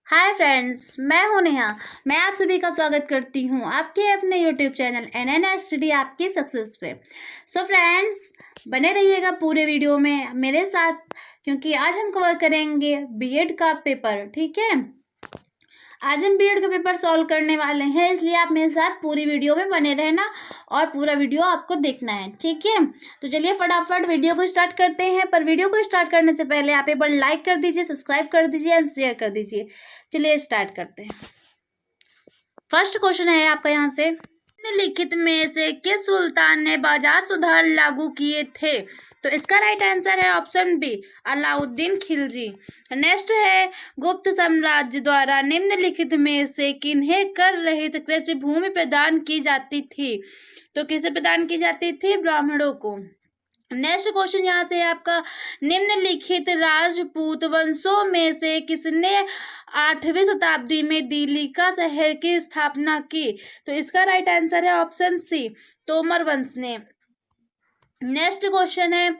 Hi friends, मैं हूं नेहा। मैं आप सभी का स्वागत करती हूं आपके अपने यूट्यूब चैनल NN स्टडी आपकी सक्सेस पे। सो फ्रेंड्स, बने रहिएगा पूरे वीडियो में मेरे साथ, क्योंकि आज हम कवर करेंगे बीएड का पेपर। ठीक है, आज हम बीएड का पेपर सॉल्व करने वाले हैं, इसलिए आप मेरे साथ पूरी वीडियो में बने रहना और पूरा वीडियो आपको देखना है। ठीक है, तो चलिए फटाफट वीडियो को स्टार्ट करते हैं। पर वीडियो को स्टार्ट करने से पहले आप एक बार लाइक कर दीजिए, सब्सक्राइब कर दीजिए एंड शेयर कर दीजिए। चलिए स्टार्ट करते हैं। फर्स्ट क्वेश्चन है आपका यहाँ से, निम्नलिखित में से किस सुल्तान ने बाजार सुधार लागू किए थे? तो इसका राइट आंसर है option B, Alauddin Khilji. Next है, गुप्त साम्राज्य द्वारा निम्नलिखित में से किन्हें कर रहित कृषि भूमि प्रदान की जाती थी? तो किसे प्रदान की जाती थी? ब्राह्मणों को। नेक्स्ट क्वेश्चन यहाँ से आपका, निम्नलिखित राजपूत वंशों में से किसने 8वीं शताब्दी में दिल्ली का शहर की स्थापना की? तो इसका राइट आंसर है ऑप्शन सी, तोमर वंश ने। नेक्स्ट क्वेश्चन है,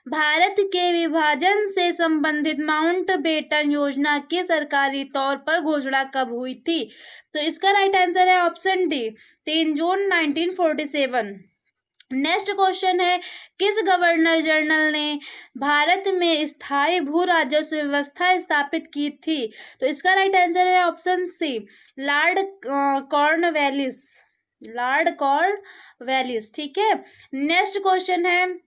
भारत के विभाजन से संबंधित माउंटबेटन योजना की सरकारी तौर पर घोषणा कब हुई थी? तो इसका राइट आंसर है ऑप्शन डी, 3 जून 1947। नेक्स्ट क्वेश्चन है, किस गवर्नर जनरल ने भारत में स्थायी भू राजस्व व्यवस्था स्थापित की थी? तो इसका राइट आंसर है option C, Lord Cornwallis. Lord Cornwallis. ठीक है, नेक्स्ट क्वेश्चन है,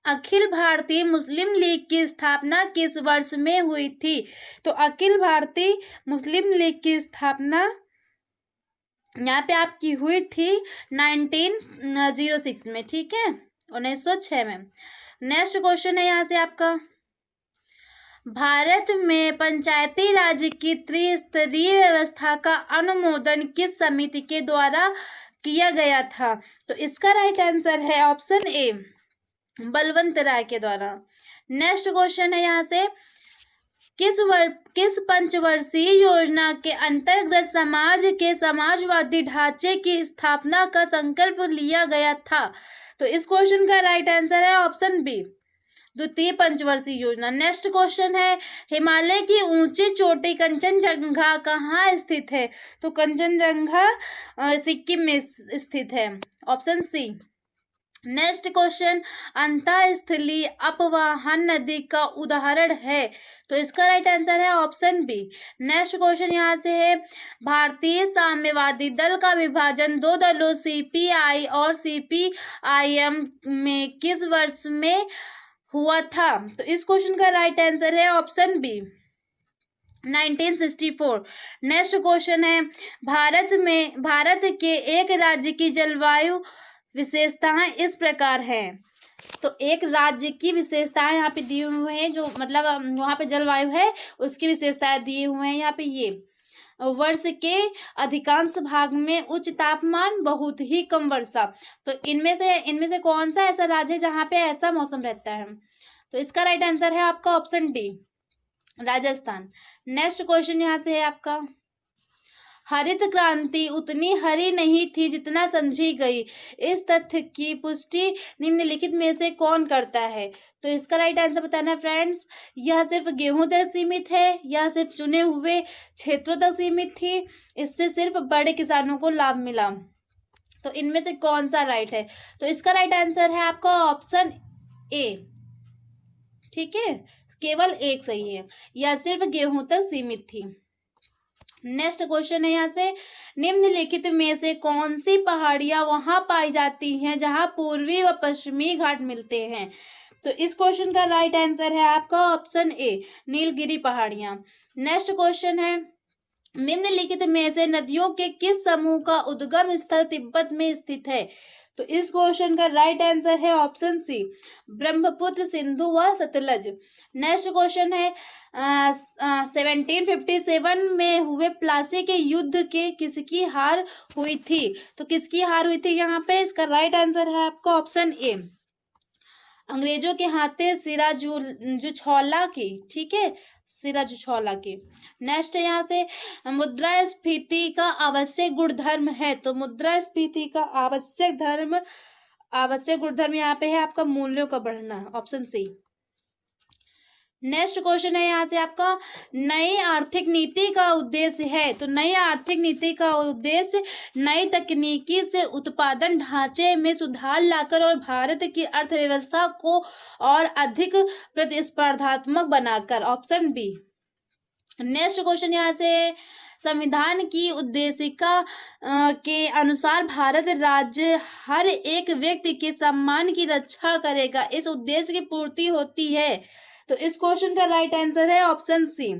अखिल भारतीय मुस्लिम लीग की स्थापना किस वर्ष में हुई थी? तो अखिल भारतीय मुस्लिम लीग की स्थापना यहाँ पे आपकी हुई थी 1906 में। ठीक है, 1906 में। नेक्स्ट क्वेश्चन है यहाँ से आपका, भारत में पंचायती राज की त्रिस्तरीय व्यवस्था का अनुमोदन किस समिति के द्वारा किया गया था? तो इसका राइट आंसर है ऑप्शन ए, बलवंत राय के द्वारा। नेक्स्ट क्वेश्चन है यहाँ से, किस पंचवर्षीय योजना के अंतर्गत समाज के समाजवादी ढांचे की स्थापना का संकल्प लिया गया था? तो इस क्वेश्चन का राइट आंसर है ऑप्शन बी, द्वितीय पंचवर्षीय योजना। नेक्स्ट क्वेश्चन है, हिमालय की ऊंची चोटी कंचनजंगा कहाँ स्थित है? तो कंचनजंगा सिक्किम में स्थित है, ऑप्शन सी। नेक्स्ट क्वेश्चन, अंतःस्थलीय अपवाहन नदी का उदाहरण है? तो इसका राइट आंसर है ऑप्शन बी। नेक्स्ट क्वेश्चन यहाँ से है, भारतीय साम्यवादी दल का विभाजन दो दलों CPI और CPIM में किस वर्ष में हुआ था? तो इस क्वेश्चन का राइट आंसर है ऑप्शन बी, 1964। नेक्स्ट क्वेश्चन है, भारत के एक राज्य की जलवायु विशेषताएं इस प्रकार हैं। तो एक राज्य की विशेषताएं यहाँ पे दी हुई हैं, जो मतलब वहाँ पे जलवायु है उसकी विशेषताएं दिए हुए हैं यहाँ पे। ये वर्ष के अधिकांश भाग में उच्च तापमान, बहुत ही कम वर्षा। तो इनमें से कौन सा ऐसा राज्य है जहाँ पे ऐसा मौसम रहता है? तो इसका राइट आंसर है आपका option D, Rajasthan. Next question यहाँ से है आपका, हरित क्रांति उतनी हरी नहीं थी जितना समझी गई, इस तथ्य की पुष्टि निम्नलिखित में से कौन करता है? तो इसका राइट आंसर बताना है फ्रेंड्स। यह सिर्फ गेहूं तक सीमित है, यह सिर्फ चुने हुए क्षेत्रों तक सीमित थी, इससे सिर्फ बड़े किसानों को लाभ मिला। तो इनमें से कौन सा राइट है? तो इसका राइट आंसर है आपका ऑप्शन ए। ठीक है, केवल एक सही है, यह सिर्फ गेहूं तक सीमित थी। नेक्स्ट क्वेश्चन है यहाँ से, निम्नलिखित में से कौन सी पहाड़ियां वहां पाई जाती हैं जहां पूर्वी व पश्चिमी घाट मिलते हैं? तो इस क्वेश्चन का राइट आंसर है आपका ऑप्शन ए, नीलगिरी पहाड़ियां। नेक्स्ट क्वेश्चन है, निम्नलिखित में से नदियों के किस समूह का उद्गम स्थल तिब्बत में स्थित है? तो इस क्वेश्चन का राइट आंसर है ऑप्शन सी, ब्रह्मपुत्र, सिंधु व सतलज। नेक्स्ट क्वेश्चन है, 1757 में हुए प्लासी के युद्ध के किसकी हार हुई थी? तो किसकी हार हुई थी यहाँ पे? इसका राइट आंसर है आपका ऑप्शन ए, अंग्रेजों के हाथे सिराजुद्दौला की। ठीक है, सिराजुद्दौला की। नेक्स्ट यहाँ से, मुद्रास्फीति का आवश्यक गुणधर्म है? तो मुद्रास्फीति का आवश्यक गुणधर्म यहाँ पे है आपका मूल्यों का बढ़ना, ऑप्शन सी। नेक्स्ट क्वेश्चन है यहाँ से आपका, नई आर्थिक नीति का उद्देश्य है। तो नई आर्थिक नीति का उद्देश्य नई तकनीकी से उत्पादन ढांचे में सुधार लाकर और भारत की अर्थव्यवस्था को और अधिक प्रतिस्पर्धात्मक बनाकर। Option B. नेक्स्ट क्वेश्चन यहाँ से, संविधान की उद्देशिका के अनुसार भारत राज्य हर एक व्यक्ति के सम्मान की रक्षा करेगा, इस उद्देश्य की पूर्ति होती है। तो इस क्वेश्चन का राइट आंसर है ऑप्शन सी,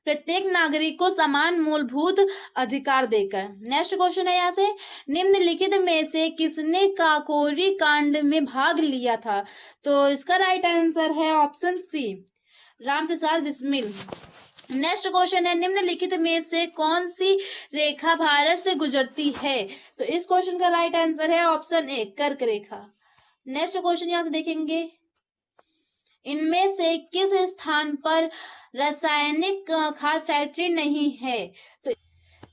प्रत्येक नागरिक को समान मूलभूत अधिकार देकर। नेक्स्ट क्वेश्चन है यहाँ से, निम्नलिखित में से किसने काकोरी कांड में भाग लिया था। तो इसका राइट आंसर है option C, Ramprasad Bismil. Next question है, निम्नलिखित में से कौन सी रेखा भारत से गुजरती है। तो इस क्वेश्चन का राइट आंसर है ऑप्शन ए, कर्क रेखा। नेक्स्ट क्वेश्चन यहाँ से देखेंगे, इनमें से किस स्थान पर रासायनिक खाद फैक्ट्री नहीं है। तो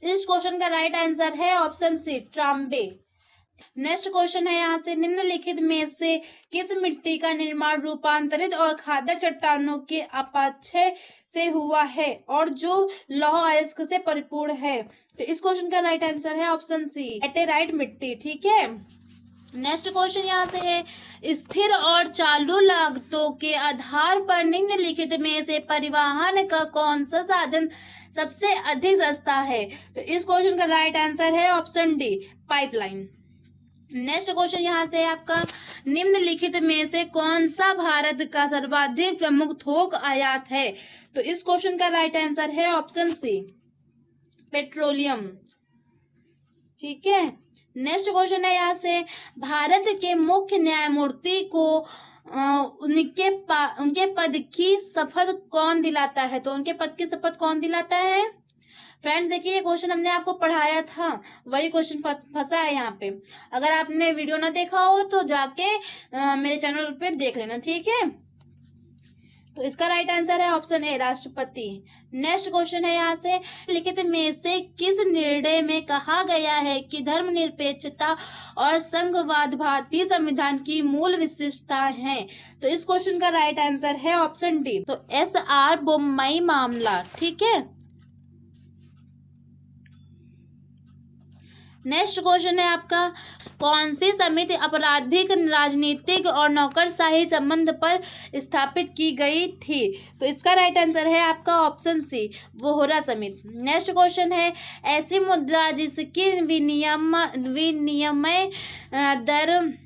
इस क्वेश्चन का राइट आंसर है option C, Trombay. Next question है यहाँ से, निम्नलिखित में से किस मिट्टी का निर्माण रूपांतरित और खादर चट्टानों के अपाक्षय से हुआ है और जो लौह अयस्क से परिपूर्ण है। तो इस क्वेश्चन का राइट आंसर है ऑप्शन सी, लैटेराइट मिट्टी। ठीक है। नेक्स्ट क्वेश्चन यहाँ से है, स्थिर और चालू लागतों के आधार पर निम्नलिखित में से परिवहन का कौन सा साधन सबसे अधिक सस्ता है। तो इस क्वेश्चन का राइट आंसर है option D, pipeline. Next question यहाँ से आपका, निम्नलिखित में से कौन सा भारत का सर्वाधिक प्रमुख थोक आयात है। तो इस क्वेश्चन का राइट आंसर है ऑप्शन सी, पेट्रोलियम। ठीक है। नेक्स्ट क्वेश्चन है यहाँ से, भारत के मुख्य न्यायमूर्ति को उनके पद की शपथ कौन दिलाता है। तो उनके पद की शपथ कौन दिलाता है। फ्रेंड्स देखिए, ये क्वेश्चन हमने आपको पढ़ाया था, वही क्वेश्चन फंसा है यहाँ पे। अगर आपने वीडियो ना देखा हो तो जाके मेरे चैनल पे देख लेना। ठीक है। तो इसका राइट आंसर है ऑप्शन ए, राष्ट्रपति। नेक्स्ट क्वेश्चन है यहाँ से, लिखित में से किस निर्णय में कहा गया है कि धर्मनिरपेक्षता और संघवाद भारतीय संविधान की मूल विशेषताएं हैं। तो इस क्वेश्चन का राइट आंसर है ऑप्शन डी, तो SR बोम्मई मामला। ठीक है। नेक्स्ट क्वेश्चन है आपका, कौन सी समिति आपराधिक, राजनीतिक और नौकरशाही संबंध पर स्थापित की गई थी। तो इसका राइट आंसर है आपका ऑप्शन सी, वोहरा समिति। नेक्स्ट क्वेश्चन है, ऐसी मुद्रा जिसकी विनिमय दर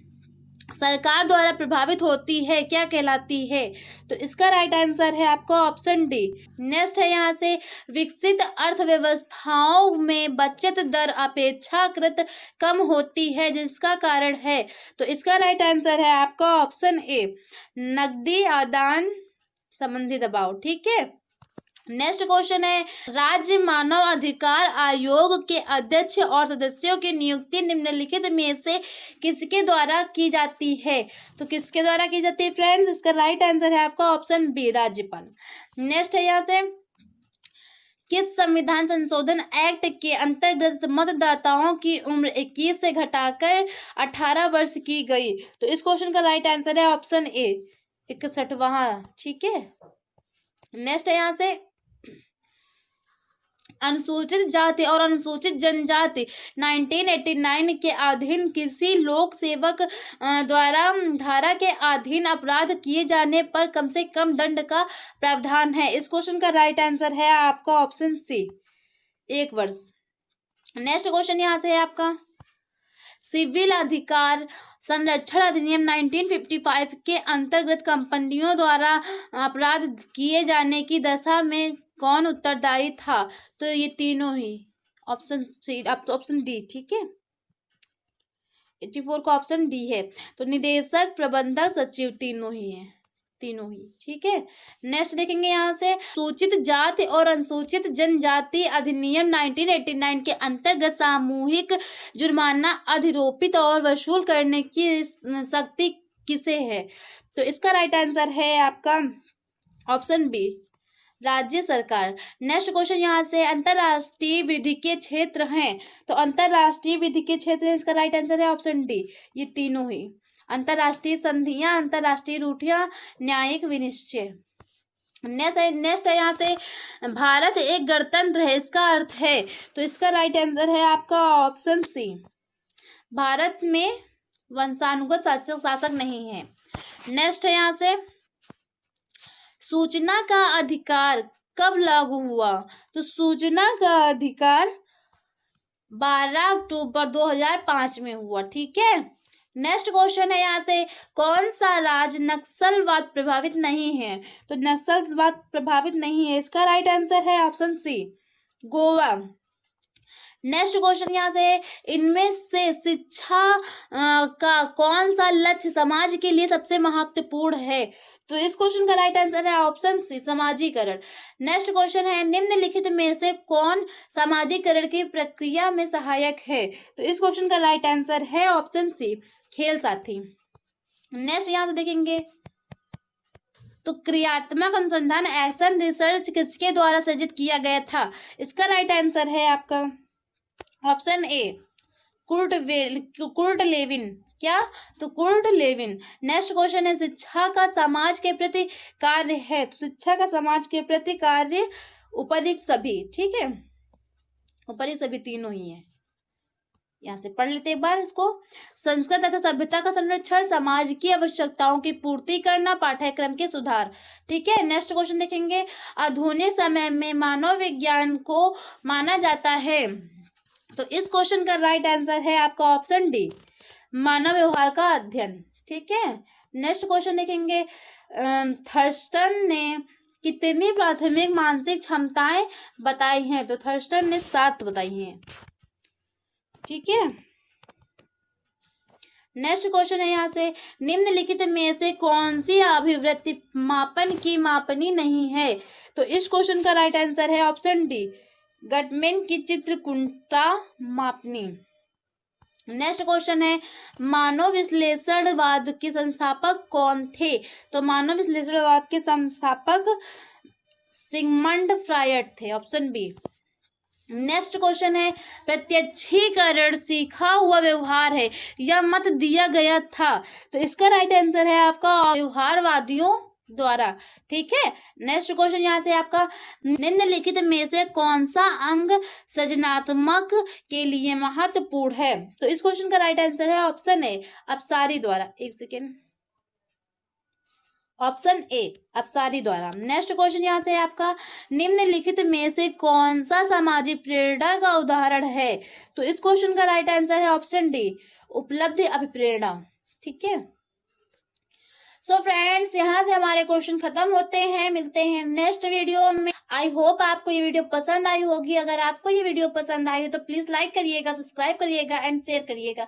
सरकार द्वारा प्रभावित होती है क्या कहलाती है। तो इसका राइट आंसर है आपका ऑप्शन डी। नेक्स्ट है यहाँ से, विकसित अर्थव्यवस्थाओं में बचत दर अपेक्षाकृत कम होती है जिसका कारण है। तो इसका राइट आंसर है आपका ऑप्शन ए, नकदी आदान संबंधी दबाव। ठीक है। नेक्स्ट क्वेश्चन है, राज्य मानव अधिकार आयोग के अध्यक्ष और सदस्यों की नियुक्ति निम्नलिखित में से किसके द्वारा की जाती है। तो किसके द्वारा की जाती है फ्रेंड्स। इसका राइट आंसर है आपका ऑप्शन बी, राज्यपाल। नेक्स्ट है यहाँ से, किस संविधान संशोधन एक्ट के अंतर्गत मतदाताओं की उम्र 21 से घटाकर 18 वर्ष की गई। तो इस क्वेश्चन का राइट आंसर है ऑप्शन ए, 61वां। ठीक है। नेक्स्ट है यहाँ से, अनुसूचित जाति और अनुसूचित जनजाति 1989 के अधीन किसी लोक सेवक द्वारा धारा के अधीन अपराध किए जाने पर कम से कम दंड का प्रावधान है। इस क्वेश्चन का राइट आंसर है आपका ऑप्शन सी, 1 वर्ष। नेक्स्ट क्वेश्चन यहाँ से है आपका, सिविल अधिकार संरक्षण अधिनियम 1955 के अंतर्गत कंपनियों द्वारा अपराध किए जाने की दशा में कौन उत्तरदायी था। तो ये तीनों ही, ऑप्शन सी, ऑप्शन डी। ठीक है। 84 का ऑप्शन डी है। तो निदेशक, प्रबंधक, सचिव तीनों ही है, तीनों ही। ठीक है। नेक्स्ट देखेंगे यहाँ से, सूचित जाति और अनुसूचित जनजाति अधिनियम 1989 के अंतर्गत सामूहिक जुर्माना अधिरोपित और वसूल करने की शक्ति किसे है। तो इसका राइट आंसर है आपका ऑप्शन बी, राज्य सरकार। नेक्स्ट क्वेश्चन यहाँ से, अंतरराष्ट्रीय विधि के क्षेत्र हैं। तो अंतरराष्ट्रीय विधि के क्षेत्र है, इसका राइट आंसर है ऑप्शन डी, ये तीनों ही। अंतर्राष्ट्रीय संधियां, अंतर्राष्ट्रीय रूढ़ियां, न्यायिक विनिश्चय। नेक्स्ट है यहाँ से, भारत एक गणतंत्र है, इसका अर्थ है, तो इसका राइट आंसर है आपका ऑप्शन सी, भारत में वंशानुगत शासक नहीं है। नेक्स्ट है यहाँ से, सूचना का अधिकार कब लागू हुआ, तो सूचना का अधिकार 12 अक्टूबर 2005 में हुआ। ठीक है। नेक्स्ट क्वेश्चन है यहाँ से, कौन सा राज्य नक्सलवाद प्रभावित नहीं है, तो नक्सलवाद प्रभावित नहीं है, इसका राइट आंसर है option C, Goa. Next question यहाँ से, इनमें से शिक्षा का कौन सा लक्ष्य समाज के लिए सबसे महत्वपूर्ण है, तो इस क्वेश्चन का राइट आंसर है ऑप्शन सी, समाजीकरण। नेक्स्ट क्वेश्चन है, निम्नलिखित में से कौन समाजीकरण की प्रक्रिया में सहायक है, तो इस क्वेश्चन का राइट आंसर है ऑप्शन सी, खेल साथी। नेक्स्ट यहाँ से देखेंगे, तो क्रियात्मक अनुसंधान एक्शन रिसर्च किसके द्वारा सृजित किया गया था, इसका राइट आंसर है आपका ऑप्शन ए, कुर्ट लेविन। क्या, तो कुर्ट लेविन। नेक्स्ट क्वेश्चन है, शिक्षा का समाज के प्रति कार्य है, तो शिक्षा का समाज के प्रति कार्य उपरिक्त सभी। ठीक है, उपरिक्त सभी तीनों ही है। यहाँ से पढ़ लेते एक बार इसको, संस्कृत तथा सभ्यता का संरक्षण, समाज की आवश्यकताओं की पूर्ति करना, पाठ्यक्रम के सुधार। ठीक है। नेक्स्ट क्वेश्चन देखेंगे, आधुनिक समय में मानव विज्ञान को माना जाता है, तो इस क्वेश्चन का राइट आंसर है आपका ऑप्शन डी, मानव व्यवहार का अध्ययन। ठीक है। नेक्स्ट क्वेश्चन देखेंगे, थर्स्टन ने कितनी प्राथमिक मानसिक क्षमताएं बताई हैं, तो थर्स्टन ने 7 बताई हैं। ठीक है। नेक्स्ट क्वेश्चन है यहाँ से, निम्नलिखित में से कौन सी अभिवृत्ति मापन की मापनी नहीं है, तो इस क्वेश्चन का राइट आंसर है ऑप्शन डी, गटमैन की चित्रकुटता मापनी। नेक्स्ट क्वेश्चन है, मानव विश्लेषणवाद के संस्थापक कौन थे, तो मानव विश्लेषणवाद के संस्थापक सिगमंड फ्रायड थे, ऑप्शन बी। नेक्स्ट क्वेश्चन है, प्रत्यक्षीकरण सीखा हुआ व्यवहार है, यह मत दिया गया था, तो इसका राइट आंसर है आपका व्यवहारवादियों द्वारा। ठीक है। नेक्स्ट क्वेश्चन यहाँ से आपका, निम्नलिखित में से कौन सा अंग सृजनात्मक के लिए महत्वपूर्ण है, तो इस क्वेश्चन का राइट आंसर है ऑप्शन ए, अपसारी द्वारा। एक सेकेंड, ऑप्शन ए, अपसारी द्वारा। नेक्स्ट क्वेश्चन यहाँ से आपका, निम्नलिखित में से कौन सा सामाजिक प्रेरणा का उदाहरण है, तो इस क्वेश्चन का राइट आंसर है ऑप्शन डी, उपलब्धि अभिप्रेरणा। ठीक है। सो फ्रेंड्स, यहाँ से हमारे क्वेश्चन खत्म होते हैं, मिलते हैं नेक्स्ट वीडियो में। आई होप आपको ये वीडियो पसंद आई होगी। अगर आपको ये वीडियो पसंद आई हो तो प्लीज लाइक करिएगा, सब्सक्राइब करिएगा एंड शेयर करिएगा।